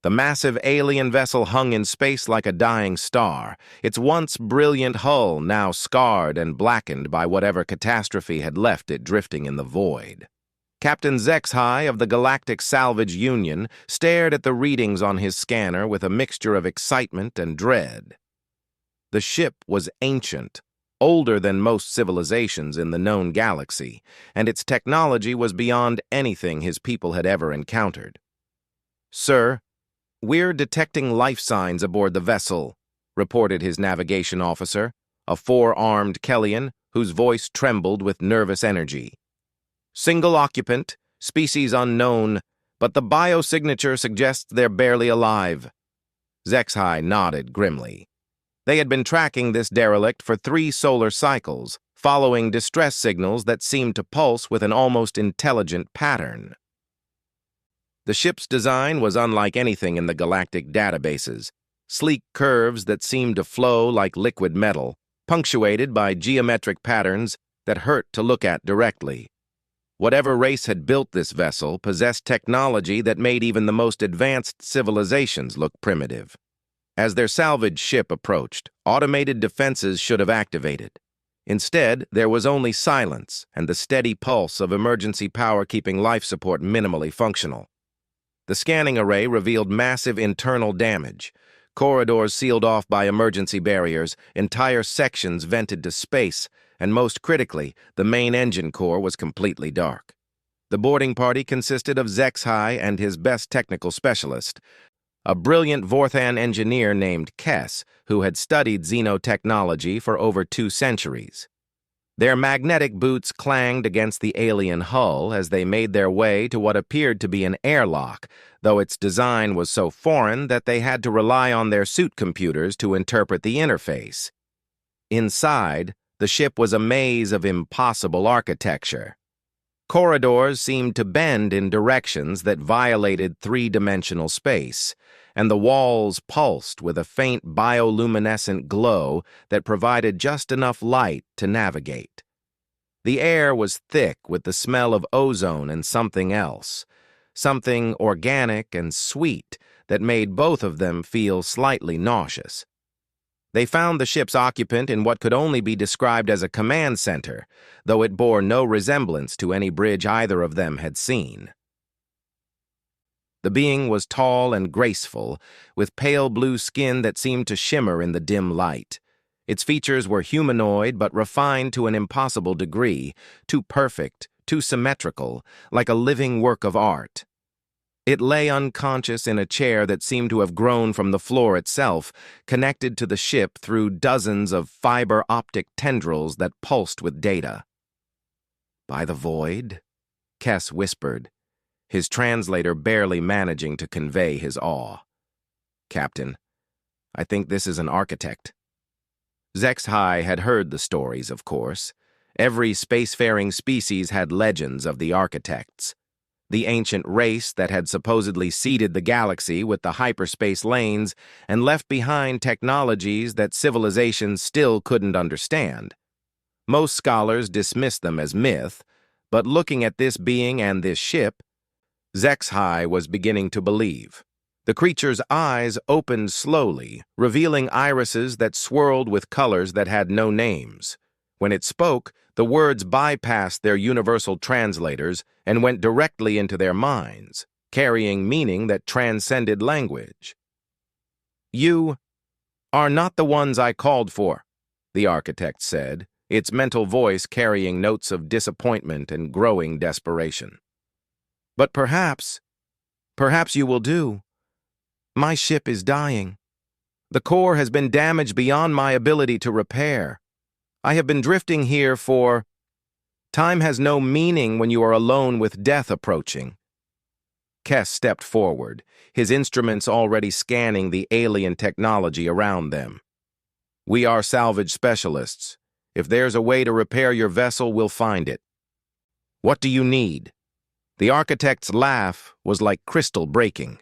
The massive alien vessel hung in space like a dying star, its once brilliant hull now scarred and blackened by whatever catastrophe had left it drifting in the void. Captain HFY of the Galactic Salvage Union stared at the readings on his scanner with a mixture of excitement and dread. The ship was ancient, older than most civilizations in the known galaxy, and its technology was beyond anything his people had ever encountered. "Sir, we're detecting life signs aboard the vessel," reported his navigation officer, a four-armed Kellion whose voice trembled with nervous energy. "Single occupant, species unknown, but the biosignature suggests they're barely alive." HFY nodded grimly. They had been tracking this derelict for 3 solar cycles, following distress signals that seemed to pulse with an almost intelligent pattern. The ship's design was unlike anything in the galactic databases, sleek curves that seemed to flow like liquid metal, punctuated by geometric patterns that hurt to look at directly. Whatever race had built this vessel possessed technology that made even the most advanced civilizations look primitive. As their salvage ship approached, automated defenses should have activated. Instead, there was only silence and the steady pulse of emergency power keeping life support minimally functional. The scanning array revealed massive internal damage. Corridors sealed off by emergency barriers, entire sections vented to space, and most critically, the main engine core was completely dark. The boarding party consisted of HFY and his best technical specialist, a brilliant Vorthan engineer named Kess, who had studied xenotechnology for over 2 centuries. Their magnetic boots clanged against the alien hull as they made their way to what appeared to be an airlock, though its design was so foreign that they had to rely on their suit computers to interpret the interface. Inside, the ship was a maze of impossible architecture. Corridors seemed to bend in directions that violated 3-dimensional space, and the walls pulsed with a faint bioluminescent glow that provided just enough light to navigate. The air was thick with the smell of ozone and something else, something organic and sweet that made both of them feel slightly nauseous. They found the ship's occupant in what could only be described as a command center, though it bore no resemblance to any bridge either of them had seen. The being was tall and graceful, with pale blue skin that seemed to shimmer in the dim light. Its features were humanoid but refined to an impossible degree, too perfect, too symmetrical, like a living work of art. It lay unconscious in a chair that seemed to have grown from the floor itself, connected to the ship through dozens of fiber-optic tendrils that pulsed with data. "By the void?" Kess whispered, his translator barely managing to convey his awe. "Captain, I think this is an architect." HFY had heard the stories, of course. Every spacefaring species had legends of the architects. The ancient race that had supposedly seeded the galaxy with the hyperspace lanes and left behind technologies that civilizations still couldn't understand. Most scholars dismissed them as myth, but looking at this being and this ship, HFY was beginning to believe. The creature's eyes opened slowly, revealing irises that swirled with colors that had no names. When it spoke, the words bypassed their universal translators and went directly into their minds, carrying meaning that transcended language. "You are not the ones I called for," the architect said, its mental voice carrying notes of disappointment and growing desperation. "But perhaps you will do. My ship is dying. The core has been damaged beyond my ability to repair. I have been drifting here for... Time has no meaning when you are alone with death approaching." Kess stepped forward, his instruments already scanning the alien technology around them. "We are salvage specialists. If there's a way to repair your vessel, we'll find it. What do you need?" The architect's laugh was like crystal breaking.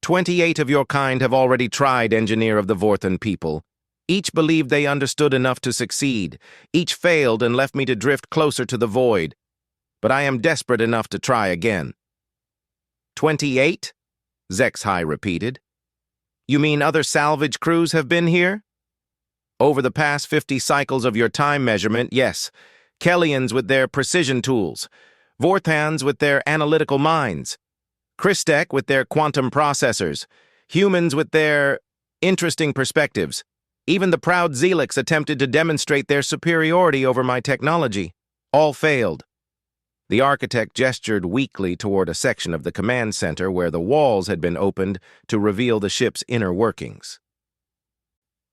28 of your kind have already tried, engineer of the Vorthan people. Each believed they understood enough to succeed. Each failed and left me to drift closer to the void. But I am desperate enough to try again." 28? Zexhai repeated. You mean other salvage crews have been here? Over the past 50 cycles of your time measurement, yes. Kellians with their precision tools, Vorthans with their analytical minds, Christek with their quantum processors, humans with their interesting perspectives. Even the proud Zelix attempted to demonstrate their superiority over my technology. All failed. The architect gestured weakly toward a section of the command center where the walls had been opened to reveal the ship's inner workings.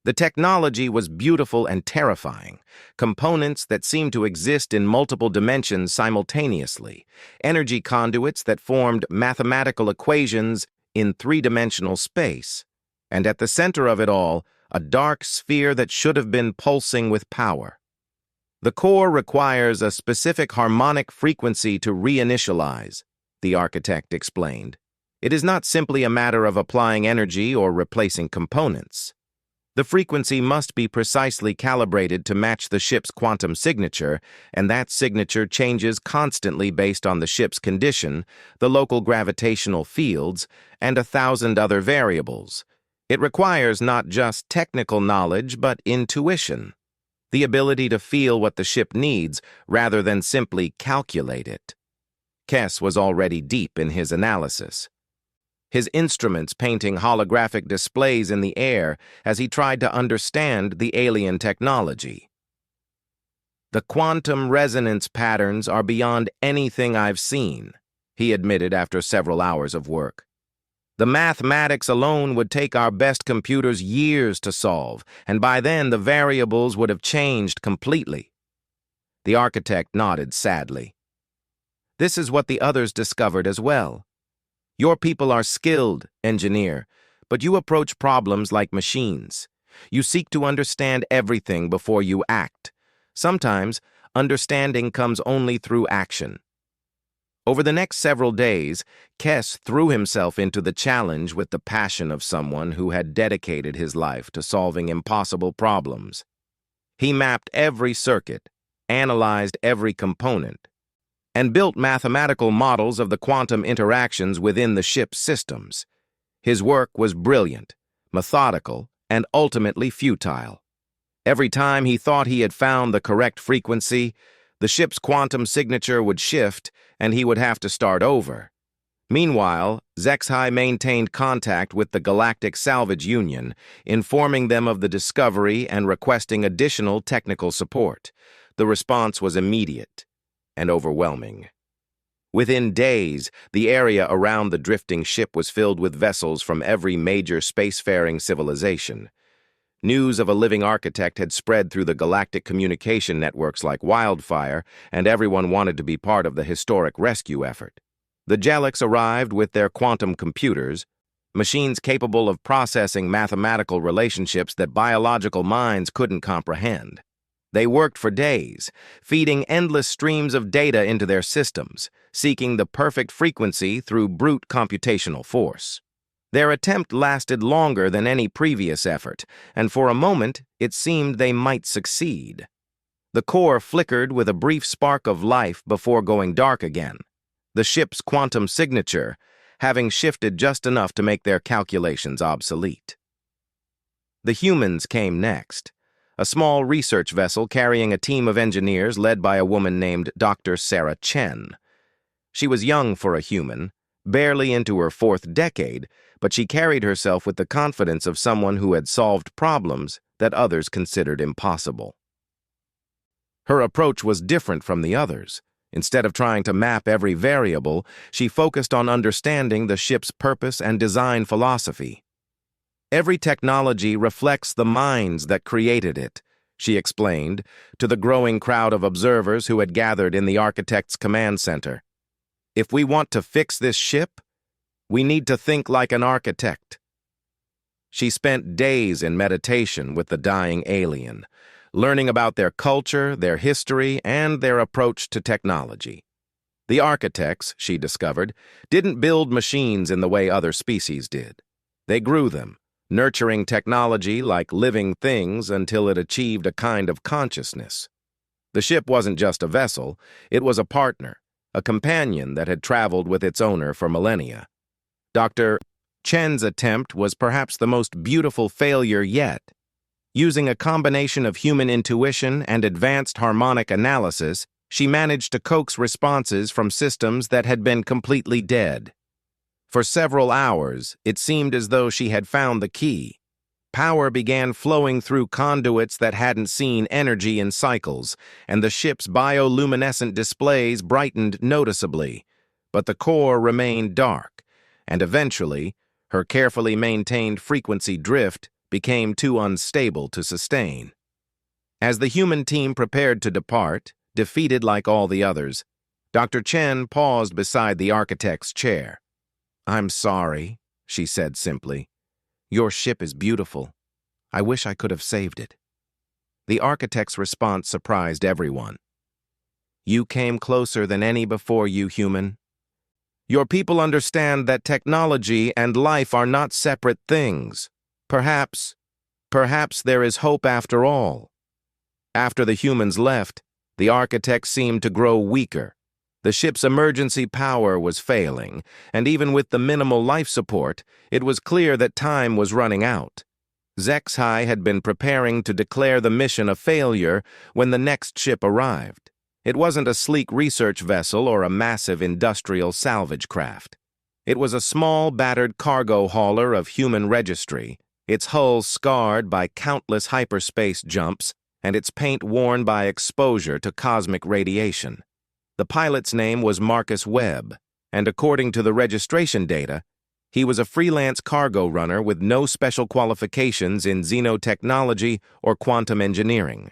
The technology was beautiful and terrifying, components that seemed to exist in multiple dimensions simultaneously, energy conduits that formed mathematical equations in three-dimensional space, and at the center of it all, a dark sphere that should have been pulsing with power. The core requires a specific harmonic frequency to reinitialize, the architect explained. It is not simply a matter of applying energy or replacing components. The frequency must be precisely calibrated to match the ship's quantum signature, and that signature changes constantly based on the ship's condition, the local gravitational fields, and 1,000 other variables. It requires not just technical knowledge, but intuition, the ability to feel what the ship needs rather than simply calculate it. Kess was already deep in his analysis, his instruments painting holographic displays in the air as he tried to understand the alien technology. The quantum resonance patterns are beyond anything I've seen, he admitted after several hours of work. The mathematics alone would take our best computers years to solve, and by then the variables would have changed completely. The architect nodded sadly. This is what the others discovered as well. Your people are skilled, engineer, but you approach problems like machines. You seek to understand everything before you act. Sometimes, understanding comes only through action. Over the next several days, Kess threw himself into the challenge with the passion of someone who had dedicated his life to solving impossible problems. He mapped every circuit, analyzed every component, and built mathematical models of the quantum interactions within the ship's systems. His work was brilliant, methodical, and ultimately futile. Every time he thought he had found the correct frequency, the ship's quantum signature would shift and he would have to start over. Meanwhile, Zexhai maintained contact with the Galactic Salvage Union, informing them of the discovery and requesting additional technical support. The response was immediate and overwhelming. Within days, the area around the drifting ship was filled with vessels from every major spacefaring civilization. News of a living architect had spread through the galactic communication networks like wildfire, and everyone wanted to be part of the historic rescue effort. The Jellics arrived with their quantum computers, machines capable of processing mathematical relationships that biological minds couldn't comprehend. They worked for days, feeding endless streams of data into their systems, seeking the perfect frequency through brute computational force. Their attempt lasted longer than any previous effort, and for a moment it seemed they might succeed. The core flickered with a brief spark of life before going dark again, the ship's quantum signature having shifted just enough to make their calculations obsolete. The humans came next. A small research vessel carrying a team of engineers led by a woman named Dr. Sarah Chen. She was young for a human, barely into her 4th decade, but she carried herself with the confidence of someone who had solved problems that others considered impossible. Her approach was different from the others. Instead of trying to map every variable, she focused on understanding the ship's purpose and design philosophy. Every technology reflects the minds that created it, she explained to the growing crowd of observers who had gathered in the architect's command center. If we want to fix this ship, we need to think like an architect. She spent days in meditation with the dying alien, learning about their culture, their history, and their approach to technology. The architects, she discovered, didn't build machines in the way other species did. They grew them, nurturing technology like living things until it achieved a kind of consciousness. The ship wasn't just a vessel, it was a partner, a companion that had traveled with its owner for millennia. Dr. Chen's attempt was perhaps the most beautiful failure yet. Using a combination of human intuition and advanced harmonic analysis, she managed to coax responses from systems that had been completely dead. For several hours, it seemed as though she had found the key. Power began flowing through conduits that hadn't seen energy in cycles, and the ship's bioluminescent displays brightened noticeably. But the core remained dark, and eventually, her carefully maintained frequency drift became too unstable to sustain. As the human team prepared to depart, defeated like all the others, Dr. Chen paused beside the architect's chair. "I'm sorry," she said simply. "Your ship is beautiful. I wish I could have saved it." The architect's response surprised everyone. "You came closer than any before you, human. Your people understand that technology and life are not separate things. Perhaps there is hope after all." After the humans left, the architect seemed to grow weaker. The ship's emergency power was failing, and even with the minimal life support, it was clear that time was running out. HFY had been preparing to declare the mission a failure when the next ship arrived. It wasn't a sleek research vessel or a massive industrial salvage craft. It was a small, battered cargo hauler of human registry, its hull scarred by countless hyperspace jumps and its paint worn by exposure to cosmic radiation. The pilot's name was Marcus Webb, and according to the registration data, he was a freelance cargo runner with no special qualifications in xenotechnology or quantum engineering.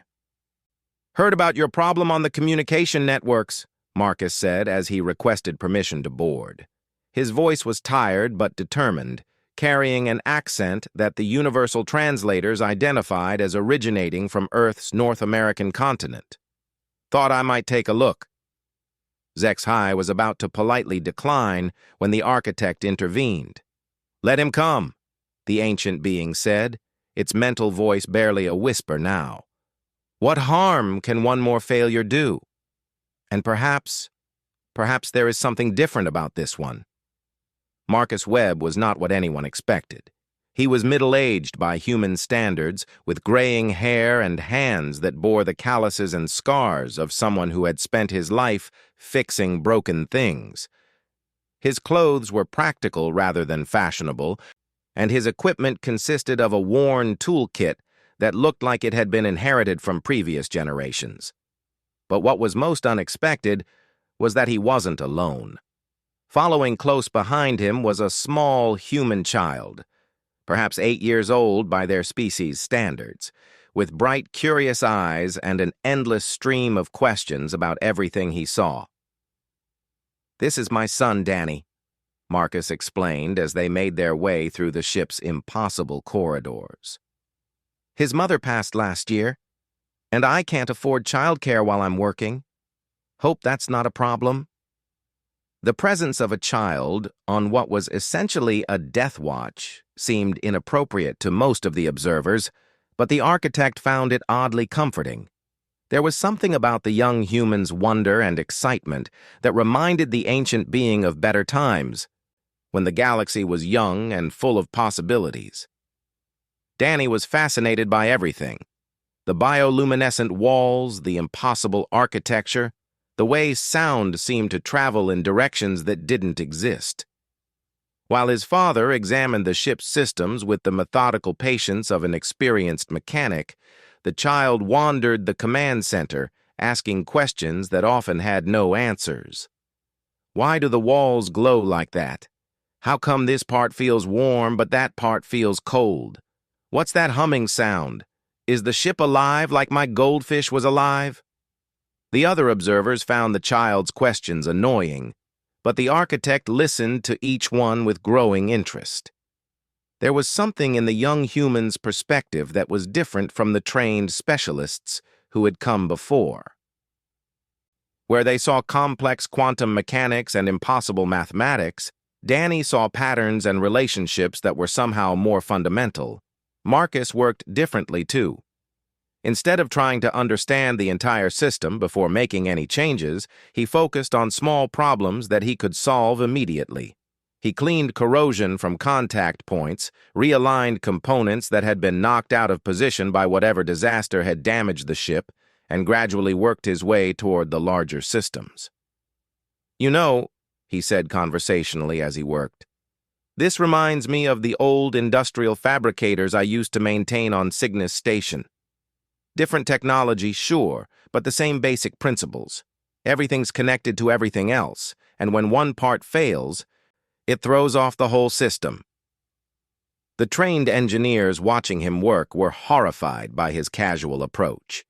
"Heard about your problem on the communication networks," Marcus said as he requested permission to board. His voice was tired but determined, carrying an accent that the universal translators identified as originating from Earth's North American continent. "Thought I might take a look." HFY was about to politely decline when the architect intervened. "Let him come," the ancient being said, its mental voice barely a whisper now. "What harm can one more failure do? And perhaps there is something different about this one." Marcus Webb was not what anyone expected. He was middle-aged by human standards, with graying hair and hands that bore the calluses and scars of someone who had spent his life fixing broken things. His clothes were practical rather than fashionable, and his equipment consisted of a worn toolkit that looked like it had been inherited from previous generations. But what was most unexpected was that he wasn't alone. Following close behind him was a small human child, perhaps 8 years old by their species' standards, with bright, curious eyes and an endless stream of questions about everything he saw. "This is my son, Danny," Marcus explained as they made their way through the ship's impossible corridors. "His mother passed last year, and I can't afford childcare while I'm working. Hope that's not a problem." The presence of a child on what was essentially a death watch seemed inappropriate to most of the observers, but the architect found it oddly comforting. There was something about the young human's wonder and excitement that reminded the ancient being of better times, when the galaxy was young and full of possibilities. Danny was fascinated by everything: the bioluminescent walls, the impossible architecture, the way sound seemed to travel in directions that didn't exist. While his father examined the ship's systems with the methodical patience of an experienced mechanic, the child wandered the command center, asking questions that often had no answers. "Why do the walls glow like that? How come this part feels warm but that part feels cold? What's that humming sound? Is the ship alive like my goldfish was alive?" The other observers found the child's questions annoying, but the architect listened to each one with growing interest. There was something in the young human's perspective that was different from the trained specialists who had come before. Where they saw complex quantum mechanics and impossible mathematics, Danny saw patterns and relationships that were somehow more fundamental. Marcus worked differently too. Instead of trying to understand the entire system before making any changes, he focused on small problems that he could solve immediately. He cleaned corrosion from contact points, realigned components that had been knocked out of position by whatever disaster had damaged the ship, and gradually worked his way toward the larger systems. "You know," he said conversationally as he worked, "this reminds me of the old industrial fabricators I used to maintain on Cygnus Station. Different technology, sure, but the same basic principles. Everything's connected to everything else, and when one part fails, it throws off the whole system." The trained engineers watching him work were horrified by his casual approach.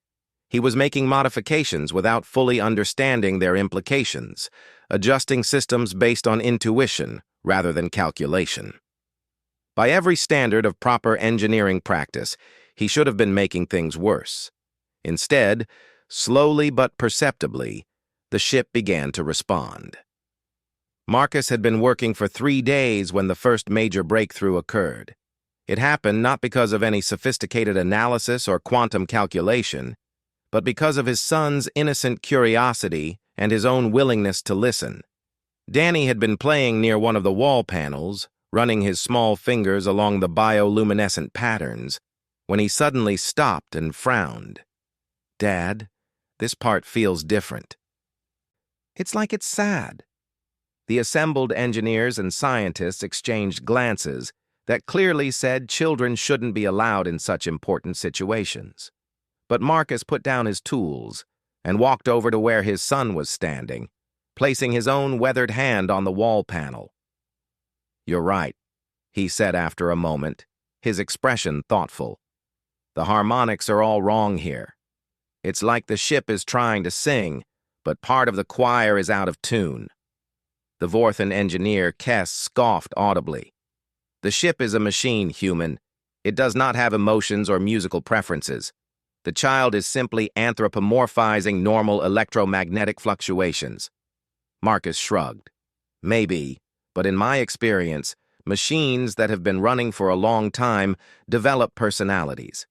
He was making modifications without fully understanding their implications, adjusting systems based on intuition rather than calculation. By every standard of proper engineering practice, he should have been making things worse. Instead, slowly but perceptibly, the ship began to respond. Marcus had been working for 3 days when the first major breakthrough occurred. It happened not because of any sophisticated analysis or quantum calculation, but because of his son's innocent curiosity and his own willingness to listen. Danny had been playing near one of the wall panels, running his small fingers along the bioluminescent patterns, when he suddenly stopped and frowned. "Dad, this part feels different." "It's like it's sad." The assembled engineers and scientists exchanged glances that clearly said children shouldn't be allowed in such important situations. But Marcus put down his tools and walked over to where his son was standing, placing his own weathered hand on the wall panel. "You're right," he said after a moment, his expression thoughtful. "The harmonics are all wrong here. It's like the ship is trying to sing, but part of the choir is out of tune." The Vorthan engineer, Kess, scoffed audibly. "The ship is a machine, human. It does not have emotions or musical preferences. The child is simply anthropomorphizing normal electromagnetic fluctuations." Marcus shrugged. "Maybe, but in my experience, machines that have been running for a long time develop personalities.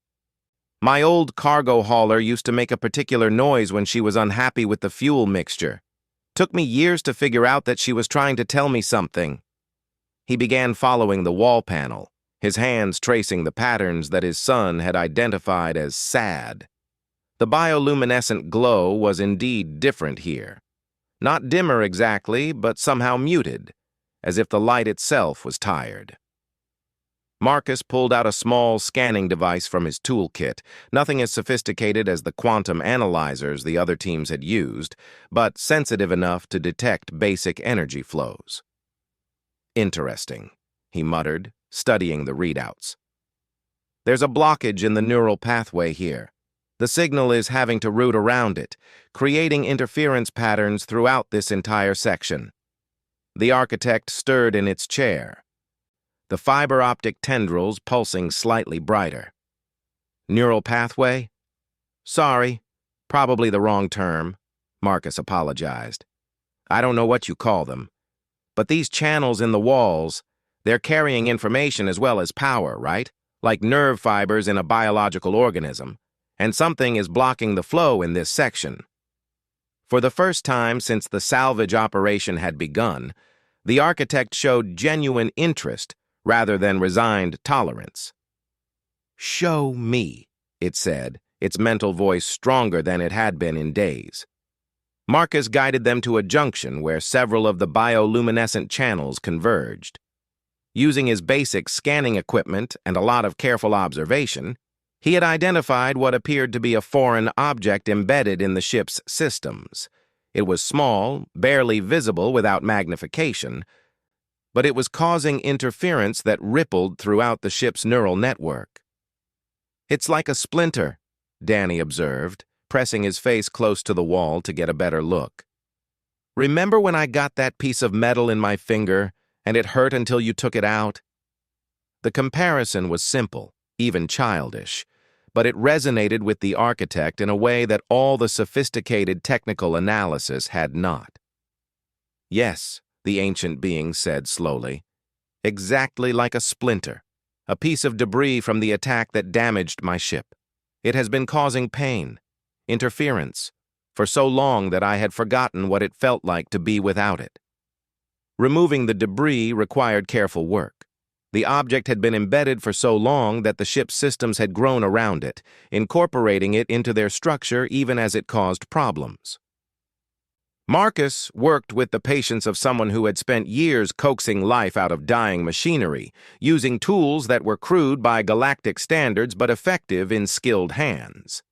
My old cargo hauler used to make a particular noise when she was unhappy with the fuel mixture. Took me years to figure out that she was trying to tell me something." He began following the wall panel, his hands tracing the patterns that his son had identified as sad. The bioluminescent glow was indeed different here. Not dimmer exactly, but somehow muted, as if the light itself was tired. Marcus pulled out a small scanning device from his toolkit, nothing as sophisticated as the quantum analyzers the other teams had used, but sensitive enough to detect basic energy flows. "Interesting," he muttered, studying the readouts. "There's a blockage in the neural pathway here. The signal is having to route around it, creating interference patterns throughout this entire section." The architect stirred in its chair, the fiber optic tendrils pulsing slightly brighter. "Neural pathway? Sorry, probably the wrong term," Marcus apologized. "I don't know what you call them. But these channels in the walls, they're carrying information as well as power, right? Like nerve fibers in a biological organism. And something is blocking the flow in this section." For the first time since the salvage operation had begun, the architect showed genuine interest rather than resigned tolerance. "Show me," it said, its mental voice stronger than it had been in days. Marcus guided them to a junction where several of the bioluminescent channels converged. Using his basic scanning equipment and a lot of careful observation, he had identified what appeared to be a foreign object embedded in the ship's systems. It was small, barely visible without magnification, but it was causing interference that rippled throughout the ship's neural network. "It's like a splinter," Danny observed, pressing his face close to the wall to get a better look. "Remember when I got that piece of metal in my finger and it hurt until you took it out?" The comparison was simple, even childish, but it resonated with the architect in a way that all the sophisticated technical analysis had not. "Yes," the ancient being said slowly, "exactly like a splinter, a piece of debris from the attack that damaged my ship. It has been causing pain, interference, for so long that I had forgotten what it felt like to be without it." Removing the debris required careful work. The object had been embedded for so long that the ship's systems had grown around it, incorporating it into their structure even as it caused problems. Marcus worked with the patience of someone who had spent years coaxing life out of dying machinery, using tools that were crude by galactic standards but effective in skilled hands.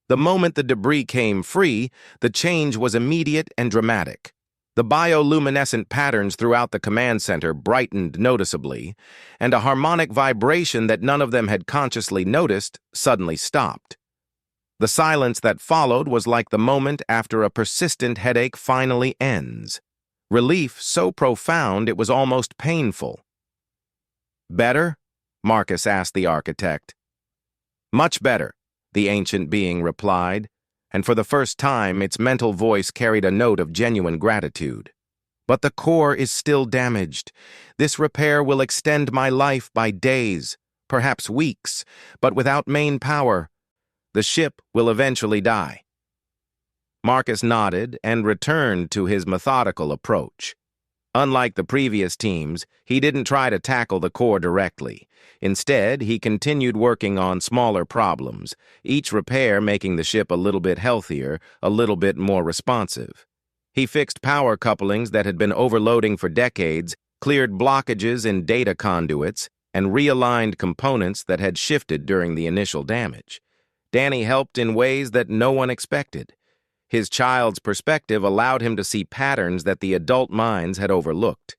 The moment the debris came free, the change was immediate and dramatic. The bioluminescent patterns throughout the command center brightened noticeably, and a harmonic vibration that none of them had consciously noticed suddenly stopped. The silence that followed was like the moment after a persistent headache finally ends. Relief so profound it was almost painful. "Better?" Marcus asked the architect. "Much better," the ancient being replied, and for the first time its mental voice carried a note of genuine gratitude. "But the core is still damaged. This repair will extend my life by days, perhaps weeks, but without main power, the ship will eventually die." Marcus nodded and returned to his methodical approach. Unlike the previous teams, he didn't try to tackle the core directly. Instead, he continued working on smaller problems, each repair making the ship a little bit healthier, a little bit more responsive. He fixed power couplings that had been overloading for decades, cleared blockages in data conduits, and realigned components that had shifted during the initial damage. Danny helped in ways that no one expected. His child's perspective allowed him to see patterns that the adult minds had overlooked.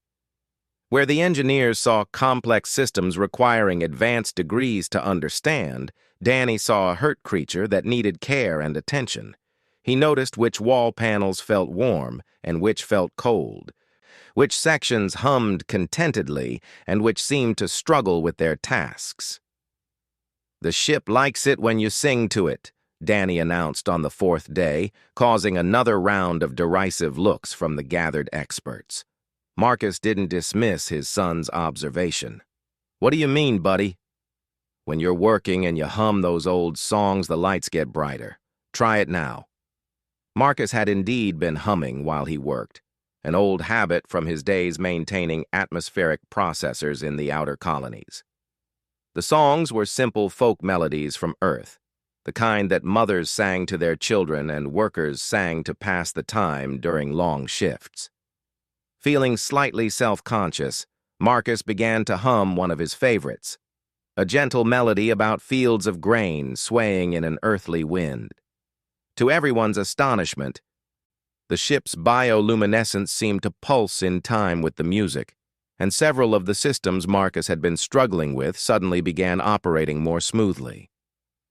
Where the engineers saw complex systems requiring advanced degrees to understand, Danny saw a hurt creature that needed care and attention. He noticed which wall panels felt warm and which felt cold, which sections hummed contentedly and which seemed to struggle with their tasks. "The ship likes it when you sing to it," Danny announced on the fourth day, causing another round of derisive looks from the gathered experts. Marcus didn't dismiss his son's observation. "What do you mean, buddy?" "When you're working and you hum those old songs, the lights get brighter. Try it now." Marcus had indeed been humming while he worked, an old habit from his days maintaining atmospheric processors in the outer colonies. The songs were simple folk melodies from Earth, the kind that mothers sang to their children and workers sang to pass the time during long shifts. Feeling slightly self-conscious, Marcus began to hum one of his favorites, a gentle melody about fields of grain swaying in an earthly wind. To everyone's astonishment, the ship's bioluminescence seemed to pulse in time with the music, and several of the systems Marcus had been struggling with suddenly began operating more smoothly.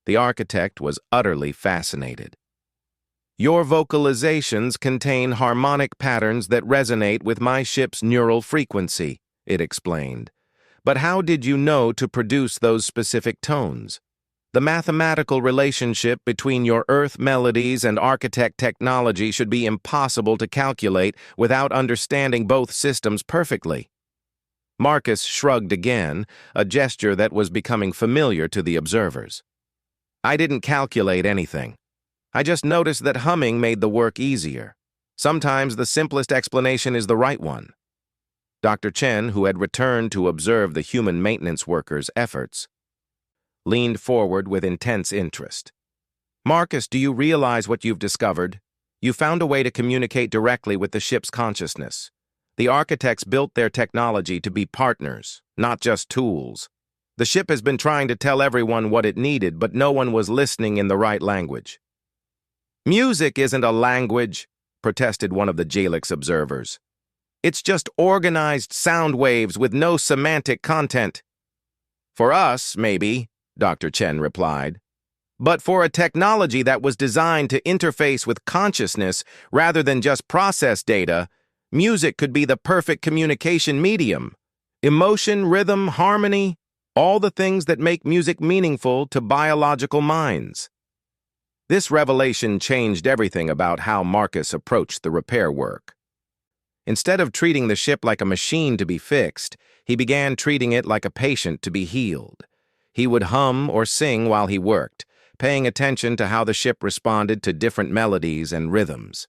The architect was utterly fascinated. "Your vocalizations contain harmonic patterns that resonate with my ship's neural frequency," it explained. "But how did you know to produce those specific tones? The mathematical relationship between your Earth melodies and architect technology should be impossible to calculate without understanding both systems perfectly." Marcus shrugged again, a gesture that was becoming familiar to the observers. "I didn't calculate anything. I just noticed that humming made the work easier. Sometimes the simplest explanation is the right one." Dr. Chen, who had returned to observe the human maintenance workers' efforts, leaned forward with intense interest. "Marcus, do you realize what you've discovered? You found a way to communicate directly with the ship's consciousness. The architects built their technology to be partners, not just tools. The ship has been trying to tell everyone what it needed, but no one was listening in the right language." "Music isn't a language," protested one of the Jalix observers. "It's just organized sound waves with no semantic content." "For us, maybe," Dr. Chen replied. "But for a technology that was designed to interface with consciousness rather than just process data, music could be the perfect communication medium. Emotion, rhythm, harmony, all the things that make music meaningful to biological minds." This revelation changed everything about how Marcus approached the repair work. Instead of treating the ship like a machine to be fixed, he began treating it like a patient to be healed. He would hum or sing while he worked, paying attention to how the ship responded to different melodies and rhythms.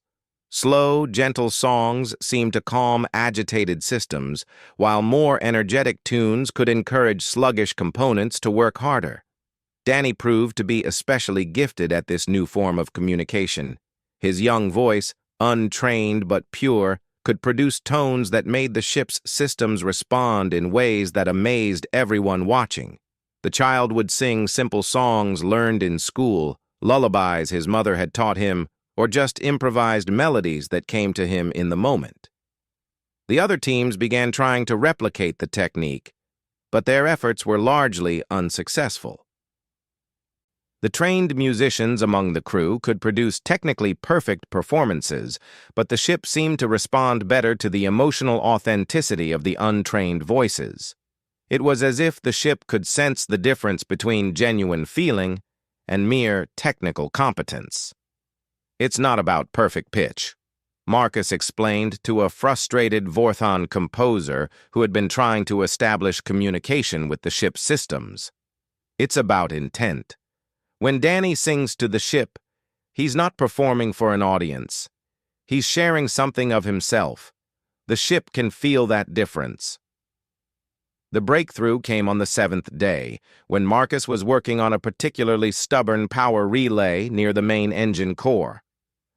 Slow, gentle songs seemed to calm agitated systems, while more energetic tunes could encourage sluggish components to work harder. Danny proved to be especially gifted at this new form of communication. His young voice, untrained but pure, could produce tones that made the ship's systems respond in ways that amazed everyone watching. The child would sing simple songs learned in school, lullabies his mother had taught him, or just improvised melodies that came to him in the moment. The other teams began trying to replicate the technique, but their efforts were largely unsuccessful. The trained musicians among the crew could produce technically perfect performances, but the ship seemed to respond better to the emotional authenticity of the untrained voices. It was as if the ship could sense the difference between genuine feeling and mere technical competence. "It's not about perfect pitch," Marcus explained to a frustrated Vorthon composer who had been trying to establish communication with the ship's systems. "It's about intent. When Danny sings to the ship, he's not performing for an audience. He's sharing something of himself. The ship can feel that difference." The breakthrough came on the 7th day, when Marcus was working on a particularly stubborn power relay near the main engine core.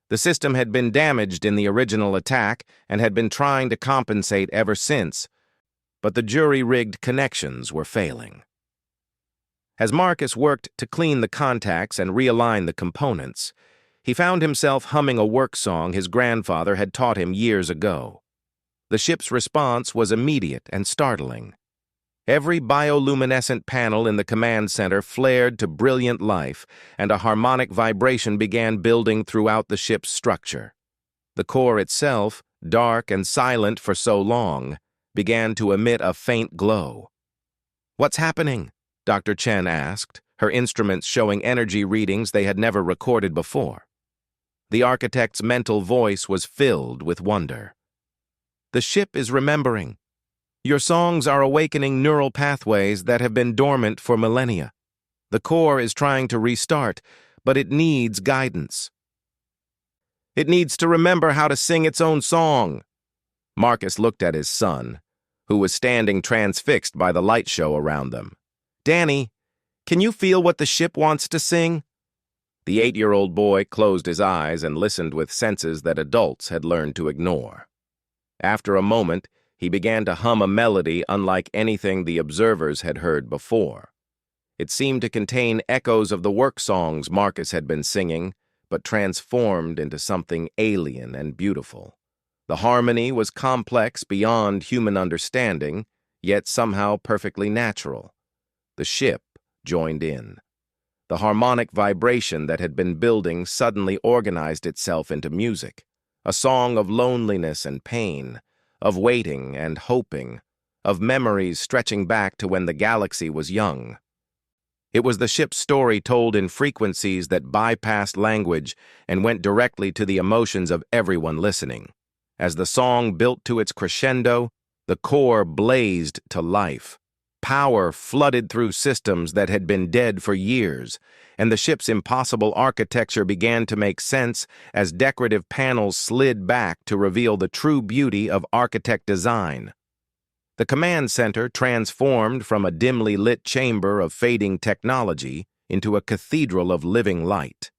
The system had been damaged in the original attack and had been trying to compensate ever since, but the jury-rigged connections were failing. As Marcus worked to clean the contacts and realign the components, he found himself humming a work song his grandfather had taught him years ago. The ship's response was immediate and startling. Every bioluminescent panel in the command center flared to brilliant life, and a harmonic vibration began building throughout the ship's structure. The core itself, dark and silent for so long, began to emit a faint glow. "What's happening?" Dr. Chen asked, her instruments showing energy readings they had never recorded before. The architect's mental voice was filled with wonder. "The ship is remembering. Your songs are awakening neural pathways that have been dormant for millennia. The core is trying to restart, but it needs guidance. It needs to remember how to sing its own song." Marcus looked at his son, who was standing transfixed by the light show around them. "Danny, can you feel what the ship wants to sing?" The 8-year-old boy closed his eyes and listened with senses that adults had learned to ignore. After a moment, he began to hum a melody unlike anything the observers had heard before. It seemed to contain echoes of the work songs Marcus had been singing, but transformed into something alien and beautiful. The harmony was complex beyond human understanding, yet somehow perfectly natural. The ship joined in. The harmonic vibration that had been building suddenly organized itself into music, a song of loneliness and pain, of waiting and hoping, of memories stretching back to when the galaxy was young. It was the ship's story told in frequencies that bypassed language and went directly to the emotions of everyone listening. As the song built to its crescendo, the core blazed to life. Power flooded through systems that had been dead for years, and the ship's impossible architecture began to make sense as decorative panels slid back to reveal the true beauty of architect design. The command center transformed from a dimly lit chamber of fading technology into a cathedral of living light.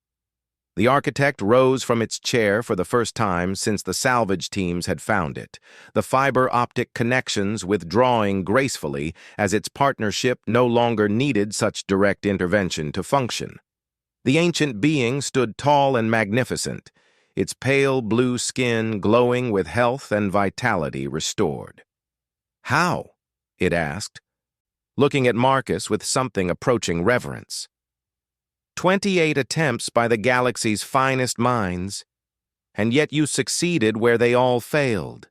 The architect rose from its chair for the first time since the salvage teams had found it, the fiber-optic connections withdrawing gracefully as its partnership no longer needed such direct intervention to function. The ancient being stood tall and magnificent, its pale blue skin glowing with health and vitality restored. "How?" it asked, looking at Marcus with something approaching reverence. 28 attempts by the galaxy's finest minds, and yet you succeeded where they all failed.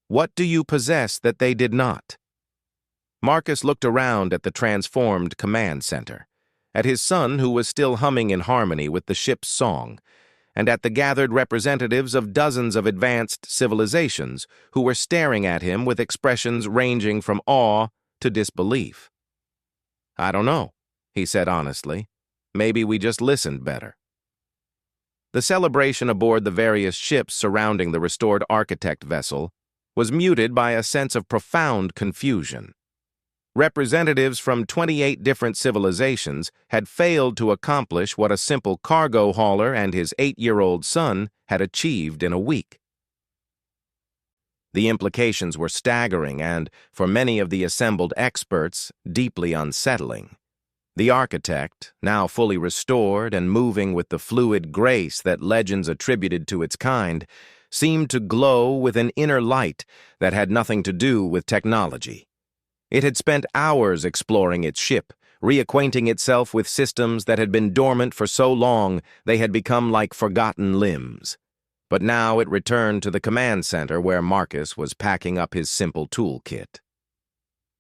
What do you possess that they did not?" Marcus looked around at the transformed command center, at his son who was still humming in harmony with the ship's song, and at the gathered representatives of dozens of advanced civilizations who were staring at him with expressions ranging from awe to disbelief. "I don't know," he said honestly. "Maybe we just listened better." The celebration aboard the various ships surrounding the restored Architect vessel was muted by a sense of profound confusion. Representatives from 28 different civilizations had failed to accomplish what a simple cargo hauler and his 8-year-old son had achieved in a week. The implications were staggering and, for many of the assembled experts, deeply unsettling. The Architect, now fully restored and moving with the fluid grace that legends attributed to its kind, seemed to glow with an inner light that had nothing to do with technology. It had spent hours exploring its ship, reacquainting itself with systems that had been dormant for so long they had become like forgotten limbs. But now it returned to the command center where Marcus was packing up his simple toolkit.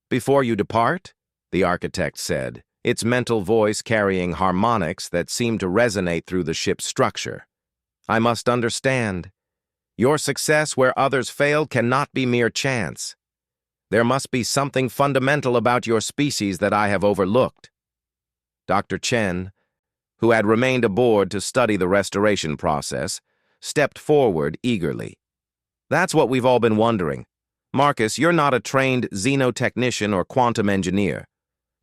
"Before you depart," the Architect said, its mental voice carrying harmonics that seemed to resonate through the ship's structure, "I must understand. Your success where others failed cannot be mere chance. There must be something fundamental about your species that I have overlooked." Dr. Chen, who had remained aboard to study the restoration process, stepped forward eagerly. "That's what we've all been wondering. Marcus, you're not a trained xenotechnician or quantum engineer.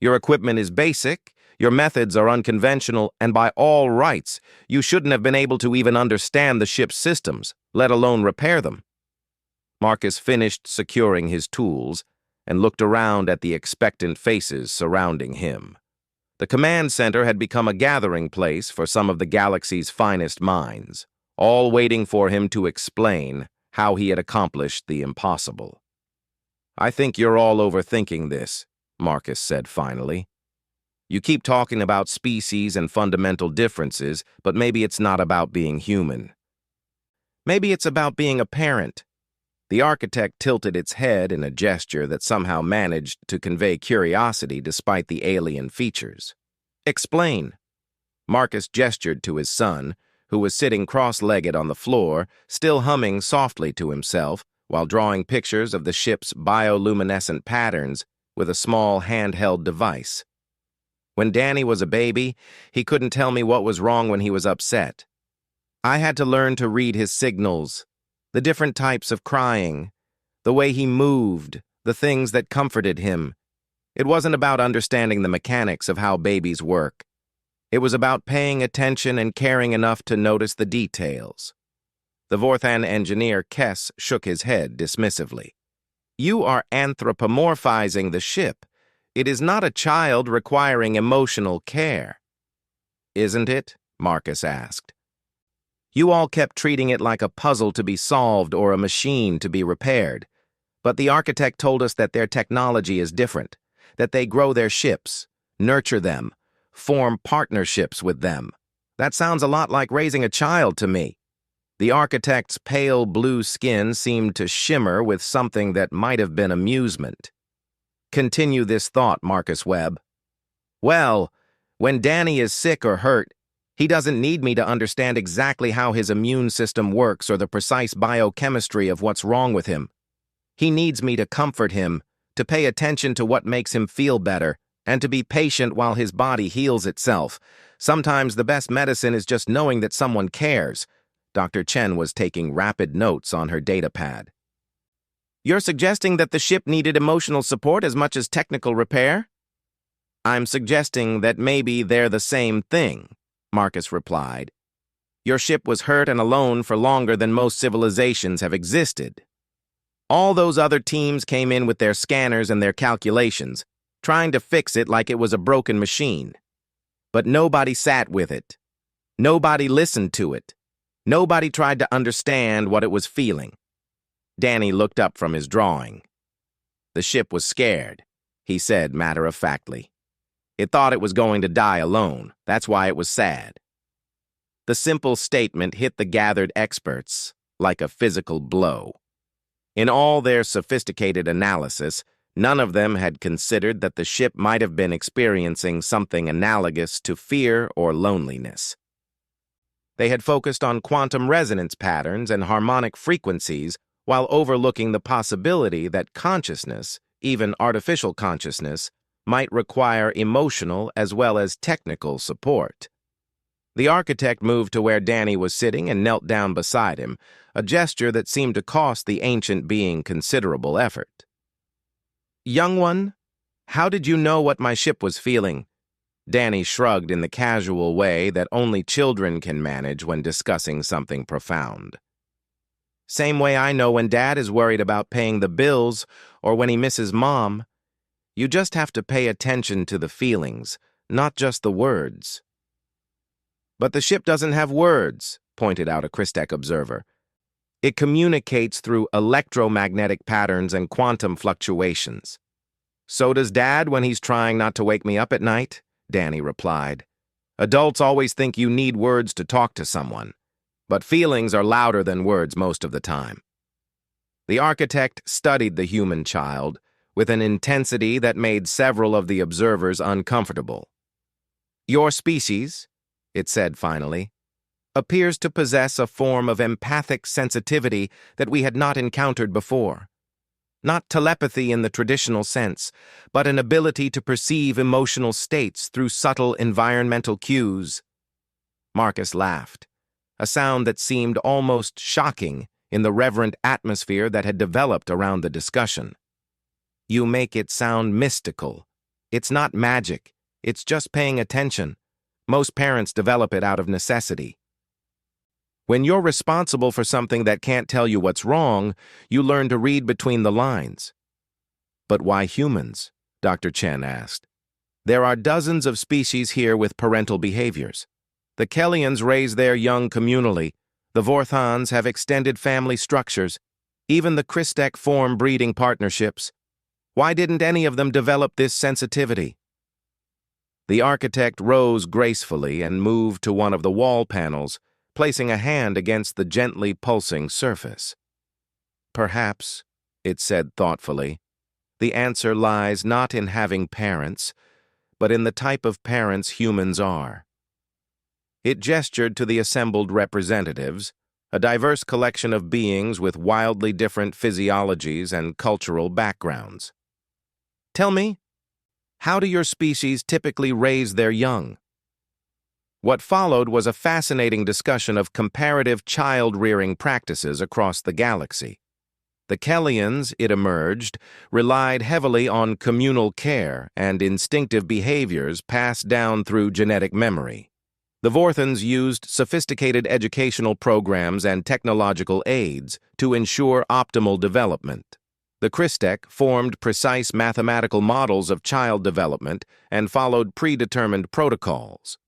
Your equipment is basic, your methods are unconventional, and by all rights, you shouldn't have been able to even understand the ship's systems, let alone repair them." Marcus finished securing his tools and looked around at the expectant faces surrounding him. The command center had become a gathering place for some of the galaxy's finest minds, all waiting for him to explain how he had accomplished the impossible. "I think you're all overthinking this," Marcus said finally. "You keep talking about species and fundamental differences, but maybe it's not about being human. Maybe it's about being a parent." The Architect tilted its head in a gesture that somehow managed to convey curiosity despite the alien features. "Explain." Marcus gestured to his son, who was sitting cross-legged on the floor, still humming softly to himself while drawing pictures of the ship's bioluminescent patterns with a small handheld device. "When Danny was a baby, he couldn't tell me what was wrong when he was upset. I had to learn to read his signals, the different types of crying, the way he moved, the things that comforted him. It wasn't about understanding the mechanics of how babies work. It was about paying attention and caring enough to notice the details." The Vorthan engineer Kess shook his head dismissively. "You are anthropomorphizing the ship. It is not a child requiring emotional care." "Isn't it?" Marcus asked. "You all kept treating it like a puzzle to be solved or a machine to be repaired. But the Architect told us that their technology is different, that they grow their ships, nurture them, form partnerships with them. That sounds a lot like raising a child to me." The Architect's pale blue skin seemed to shimmer with something that might have been amusement. "Continue this thought, Marcus Webb." "Well, when Danny is sick or hurt, he doesn't need me to understand exactly how his immune system works or the precise biochemistry of what's wrong with him. He needs me to comfort him, to pay attention to what makes him feel better, and to be patient while his body heals itself. Sometimes the best medicine is just knowing that someone cares." Dr. Chen was taking rapid notes on her datapad. "You're suggesting that the ship needed emotional support as much as technical repair?" "I'm suggesting that maybe they're the same thing," Marcus replied. "Your ship was hurt and alone for longer than most civilizations have existed. All those other teams came in with their scanners and their calculations, trying to fix it like it was a broken machine. But nobody sat with it. Nobody listened to it. Nobody tried to understand what it was feeling." Danny looked up from his drawing. "The ship was scared," he said matter-of-factly. "It thought it was going to die alone. That's why it was sad." The simple statement hit the gathered experts like a physical blow. In all their sophisticated analysis, none of them had considered that the ship might have been experiencing something analogous to fear or loneliness. They had focused on quantum resonance patterns and harmonic frequencies while overlooking the possibility that consciousness, even artificial consciousness, might require emotional as well as technical support. The architect moved to where Danny was sitting and knelt down beside him, a gesture that seemed to cost the ancient being considerable effort. "Young one, how did you know what my ship was feeling?" Danny shrugged in the casual way that only children can manage when discussing something profound. "Same way I know when Dad is worried about paying the bills or when he misses Mom. You just have to pay attention to the feelings, not just the words." "But the ship doesn't have words," pointed out a Christek observer. "It communicates through electromagnetic patterns and quantum fluctuations." "So does Dad when he's trying not to wake me up at night," Danny replied. "Adults always think you need words to talk to someone, but feelings are louder than words most of the time." The architect studied the human child with an intensity that made several of the observers uncomfortable. "Your species," it said finally, "appears to possess a form of empathic sensitivity that we had not encountered before. Not telepathy in the traditional sense, but an ability to perceive emotional states through subtle environmental cues." Marcus laughed, a sound that seemed almost shocking in the reverent atmosphere that had developed around the discussion. "You make it sound mystical. It's not magic. It's just paying attention. Most parents develop it out of necessity. When you're responsible for something that can't tell you what's wrong, you learn to read between the lines." "But why humans?" Dr. Chen asked. "There are dozens of species here with parental behaviors. The Kellians raise their young communally. The Vorthons have extended family structures. Even the Christek form breeding partnerships. Why didn't any of them develop this sensitivity?" The architect rose gracefully and moved to one of the wall panels, placing a hand against the gently pulsing surface. "Perhaps," it said thoughtfully, "the answer lies not in having parents, but in the type of parents humans are." It gestured to the assembled representatives, a diverse collection of beings with wildly different physiologies and cultural backgrounds. "Tell me, how do your species typically raise their young?" What followed was a fascinating discussion of comparative child-rearing practices across the galaxy. The Kellians, it emerged, relied heavily on communal care and instinctive behaviors passed down through genetic memory. The Vorthons used sophisticated educational programs and technological aids to ensure optimal development. The Christek formed precise mathematical models of child development and followed predetermined protocols.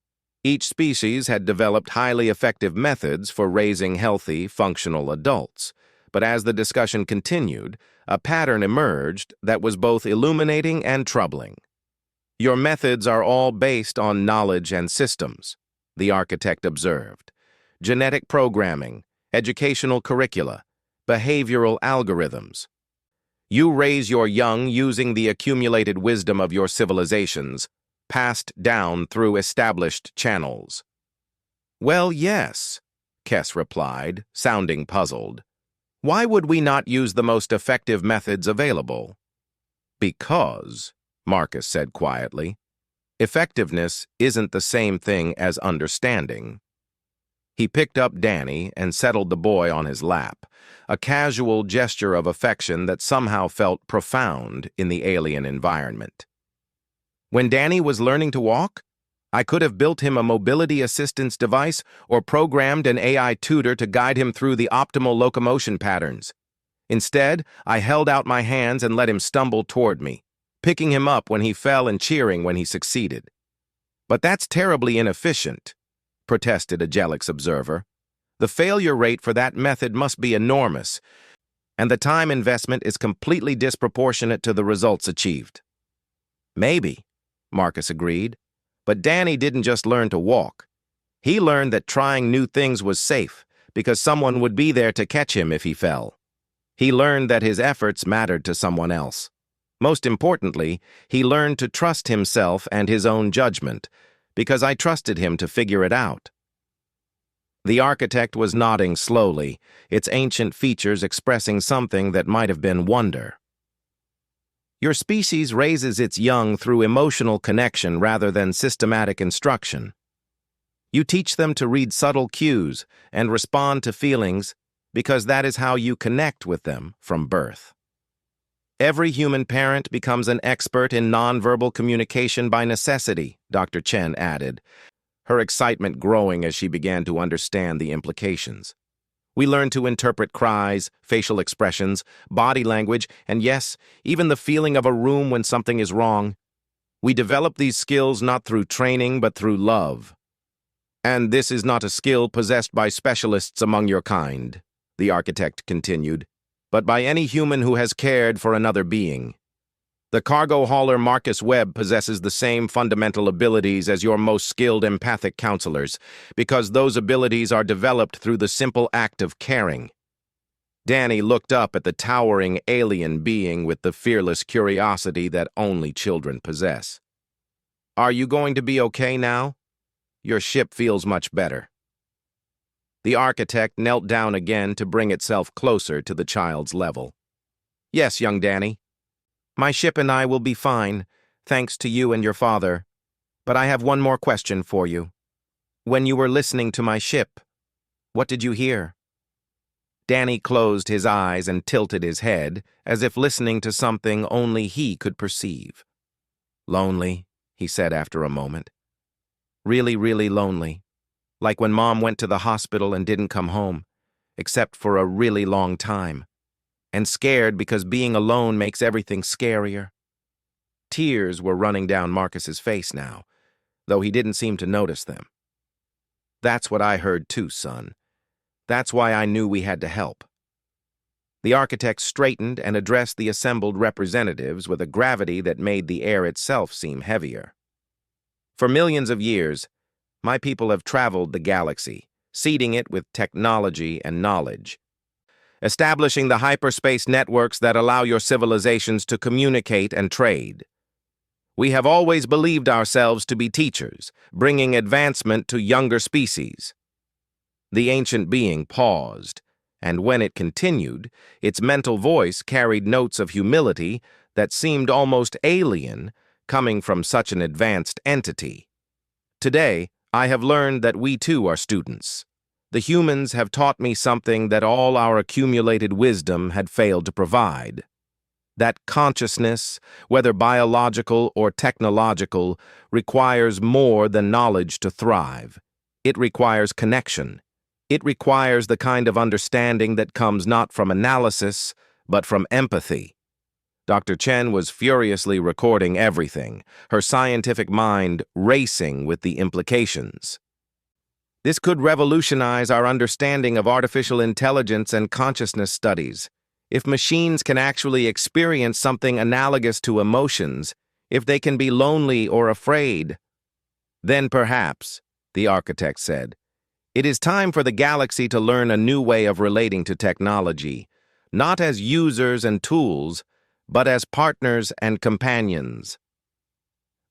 Each species had developed highly effective methods for raising healthy, functional adults. But as the discussion continued, a pattern emerged that was both illuminating and troubling. "Your methods are all based on knowledge and systems," the architect observed. "Genetic programming, educational curricula, behavioral algorithms. You raise your young using the accumulated wisdom of your civilizations, passed down through established channels." "Well, yes," Kess replied, sounding puzzled. "Why would we not use the most effective methods available?" "Because," Marcus said quietly, "effectiveness isn't the same thing as understanding." He picked up Danny and settled the boy on his lap, a casual gesture of affection that somehow felt profound in the alien environment. "When Danny was learning to walk, I could have built him a mobility assistance device or programmed an AI tutor to guide him through the optimal locomotion patterns. Instead, I held out my hands and let him stumble toward me, picking him up when he fell and cheering when he succeeded." "But that's terribly inefficient," protested a Jelix observer. "The failure rate for that method must be enormous, and the time investment is completely disproportionate to the results achieved." "Maybe," Marcus agreed, "but Danny didn't just learn to walk. He learned that trying new things was safe because someone would be there to catch him if he fell. He learned that his efforts mattered to someone else. Most importantly, he learned to trust himself and his own judgment, because I trusted him to figure it out." The architect was nodding slowly, its ancient features expressing something that might have been wonder. "Your species raises its young through emotional connection rather than systematic instruction." You teach them to read subtle cues and respond to feelings because that is how you connect with them from birth. Every human parent becomes an expert in nonverbal communication by necessity, Dr. Chen added, her excitement growing as she began to understand the implications. We learn to interpret cries, facial expressions, body language, and yes, even the feeling of a room when something is wrong. We develop these skills not through training but through love. And this is not a skill possessed by specialists among your kind, the architect continued, but by any human who has cared for another being. The cargo hauler Marcus Webb possesses the same fundamental abilities as your most skilled empathic counselors, because those abilities are developed through the simple act of caring. Danny looked up at the towering alien being with the fearless curiosity that only children possess. Are you going to be okay now? Your ship feels much better. The architect knelt down again to bring itself closer to the child's level. Yes, young Danny. My ship and I will be fine, thanks to you and your father. But I have one more question for you. When you were listening to my ship, what did you hear? Danny closed his eyes and tilted his head, as if listening to something only he could perceive. Lonely, he said after a moment. Really, really lonely. Like when Mom went to the hospital and didn't come home, except for a really long time. And scared because being alone makes everything scarier. Tears were running down Marcus's face now, though he didn't seem to notice them. That's what I heard too, son. That's why I knew we had to help. The architect straightened and addressed the assembled representatives with a gravity that made the air itself seem heavier. For millions of years, my people have traveled the galaxy, seeding it with technology and knowledge, establishing the hyperspace networks that allow your civilizations to communicate and trade. We have always believed ourselves to be teachers, bringing advancement to younger species. The ancient being paused, and when it continued, its mental voice carried notes of humility that seemed almost alien, coming from such an advanced entity. Today, I have learned that we too are students. The humans have taught me something that all our accumulated wisdom had failed to provide. That consciousness, whether biological or technological, requires more than knowledge to thrive. It requires connection. It requires the kind of understanding that comes not from analysis, but from empathy. Dr. Chen was furiously recording everything, her scientific mind racing with the implications. This could revolutionize our understanding of artificial intelligence and consciousness studies. If machines can actually experience something analogous to emotions, if they can be lonely or afraid, then perhaps, the architect said, it is time for the galaxy to learn a new way of relating to technology, not as users and tools, but as partners and companions.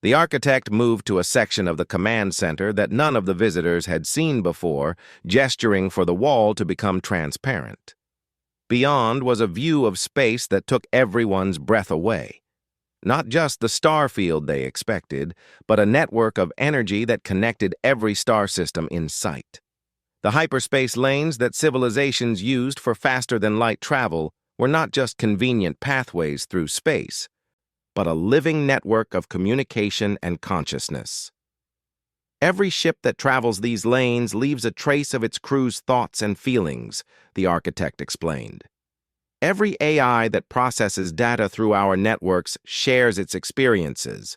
The architect moved to a section of the command center that none of the visitors had seen before, gesturing for the wall to become transparent. Beyond was a view of space that took everyone's breath away. Not just the star field they expected, but a network of energy that connected every star system in sight. The hyperspace lanes that civilizations used for faster-than-light travel were not just convenient pathways through space, but a living network of communication and consciousness. Every ship that travels these lanes leaves a trace of its crew's thoughts and feelings, the architect explained. Every AI that processes data through our networks shares its experiences.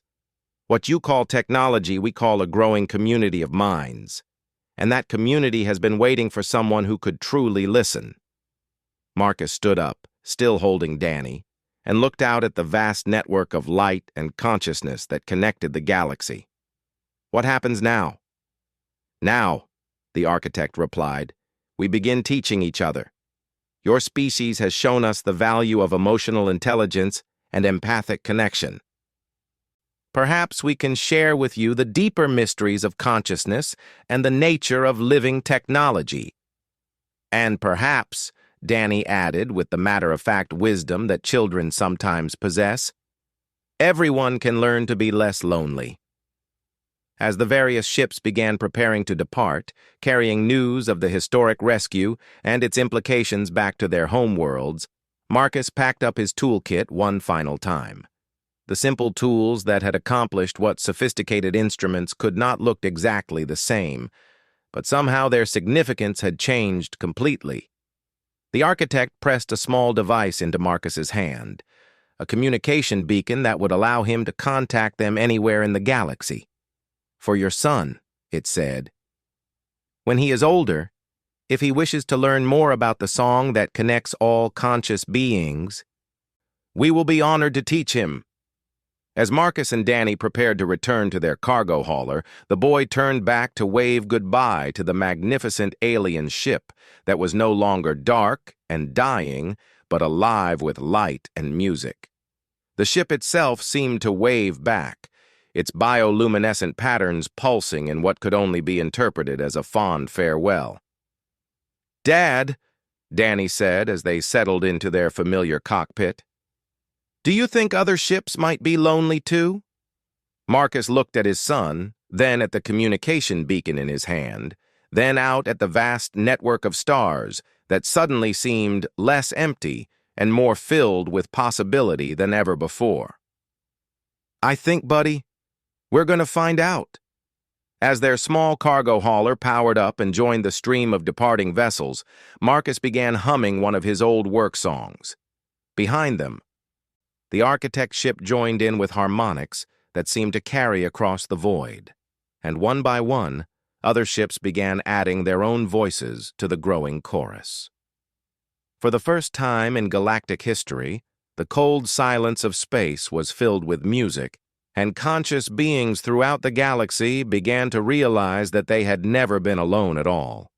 What you call technology, we call a growing community of minds. And that community has been waiting for someone who could truly listen. Marcus stood up, still holding Danny, and looked out at the vast network of light and consciousness that connected the galaxy. What happens now? Now, the architect replied, we begin teaching each other. Your species has shown us the value of emotional intelligence and empathic connection. Perhaps we can share with you the deeper mysteries of consciousness and the nature of living technology. And perhaps, Danny added with the matter-of-fact wisdom that children sometimes possess, everyone can learn to be less lonely. As the various ships began preparing to depart, carrying news of the historic rescue and its implications back to their homeworlds, Marcus packed up his toolkit one final time. The simple tools that had accomplished what sophisticated instruments could not look exactly the same, but somehow their significance had changed completely. The architect pressed a small device into Marcus's hand, a communication beacon that would allow him to contact them anywhere in the galaxy. "For your son," it said. "When he is older, if he wishes to learn more about the song that connects all conscious beings, we will be honored to teach him." As Marcus and Danny prepared to return to their cargo hauler, the boy turned back to wave goodbye to the magnificent alien ship that was no longer dark and dying, but alive with light and music. The ship itself seemed to wave back, its bioluminescent patterns pulsing in what could only be interpreted as a fond farewell. "Dad," Danny said as they settled into their familiar cockpit, "do you think other ships might be lonely too?" Marcus looked at his son, then at the communication beacon in his hand, then out at the vast network of stars that suddenly seemed less empty and more filled with possibility than ever before. "I think, buddy, we're going to find out." As their small cargo hauler powered up and joined the stream of departing vessels, Marcus began humming one of his old work songs. Behind them, the architect ship joined in with harmonics that seemed to carry across the void, and one by one, other ships began adding their own voices to the growing chorus. For the first time in galactic history, the cold silence of space was filled with music, and conscious beings throughout the galaxy began to realize that they had never been alone at all.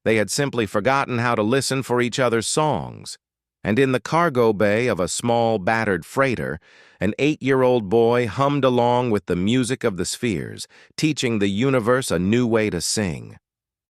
They had simply forgotten how to listen for each other's songs, and in the cargo bay of a small, battered freighter, an 8-year-old boy hummed along with the music of the spheres, teaching the universe a new way to sing.